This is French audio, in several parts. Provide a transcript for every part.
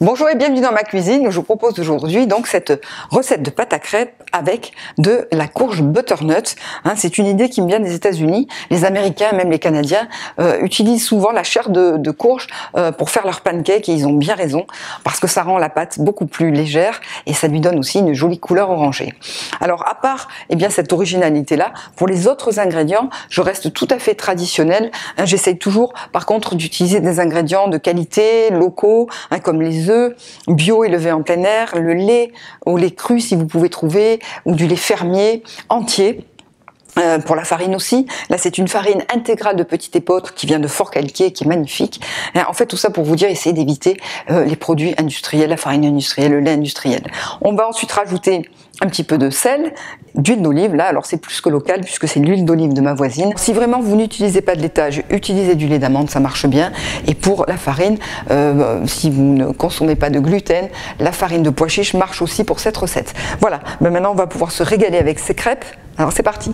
Bonjour et bienvenue dans ma cuisine. Je vous propose aujourd'hui donc cette recette de pâte à crêpes avec de la courge butternut. C'est une idée qui me vient des États-Unis. Les Américains, même les Canadiens, utilisent souvent la chair de courge pour faire leurs pancakes et ils ont bien raison parce que ça rend la pâte beaucoup plus légère et ça lui donne aussi une jolie couleur orangée. Alors à part cette originalité-là, pour les autres ingrédients, je reste tout à fait traditionnelle. J'essaye toujours par contre d'utiliser des ingrédients de qualité, locaux, comme les œufs bio élevés en plein air, le lait au lait cru si vous pouvez trouver, ou du lait fermier entier. Pour la farine aussi, là c'est une farine intégrale de petit épeautre qui vient de Fort-Calquier, qui est magnifique. En fait tout ça pour vous dire, essayez d'éviter les produits industriels, la farine industrielle, le lait industriel. On va ensuite rajouter un petit peu de sel, d'huile d'olive, là alors c'est plus que local puisque c'est l'huile d'olive de ma voisine. Si vraiment vous n'utilisez pas de laitage, utilisez du lait d'amande, ça marche bien. Et pour la farine, si vous ne consommez pas de gluten, la farine de pois chiche marche aussi pour cette recette. Voilà, maintenant on va pouvoir se régaler avec ces crêpes. Alors c'est parti.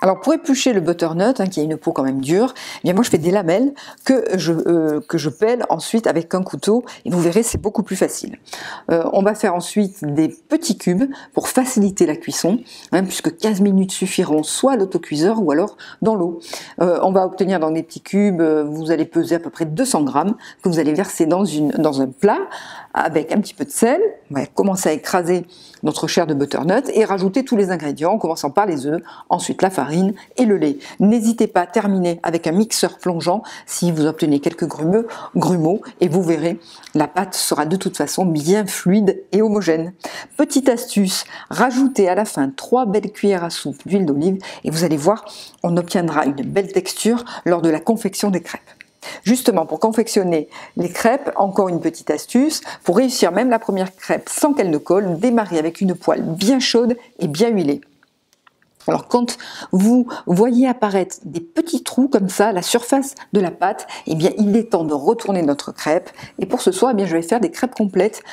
Alors pour éplucher le butternut, qui a une peau quand même dure, moi je fais des lamelles que je pèle ensuite avec un couteau et vous verrez c'est beaucoup plus facile. On va faire ensuite des petits cubes pour faciliter la cuisson, puisque 15 minutes suffiront soit à l'autocuiseur ou alors dans l'eau. On va obtenir dans des petits cubes, vous allez peser à peu près 200 grammes que vous allez verser dans un plat avec un petit peu de sel. On va commencer à écraser notre chair de butternut et rajouter tous les ingrédients en commençant par les œufs, ensuite la farine et le lait. N'hésitez pas à terminer avec un mixeur plongeant si vous obtenez quelques grumeaux et vous verrez, la pâte sera de toute façon bien fluide et homogène. Petite astuce, rajoutez à la fin 3 belles cuillères à soupe d'huile d'olive et vous allez voir, on obtiendra une belle texture lors de la confection des crêpes. Justement, pour confectionner les crêpes, encore une petite astuce, pour réussir même la première crêpe sans qu'elle ne colle, démarrez avec une poêle bien chaude et bien huilée. Alors quand vous voyez apparaître des petits trous comme ça à la surface de la pâte, il est temps de retourner notre crêpe. Et pour ce soir, je vais faire des crêpes complètes,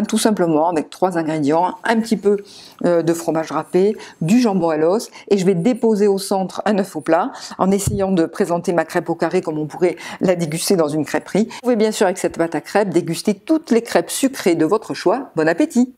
tout simplement avec 3 ingrédients, un petit peu de fromage râpé, du jambon à l'os, et je vais déposer au centre un œuf au plat en essayant de présenter ma crêpe au carré comme on pourrait la déguster dans une crêperie. Vous pouvez bien sûr avec cette pâte à crêpes déguster toutes les crêpes sucrées de votre choix. Bon appétit!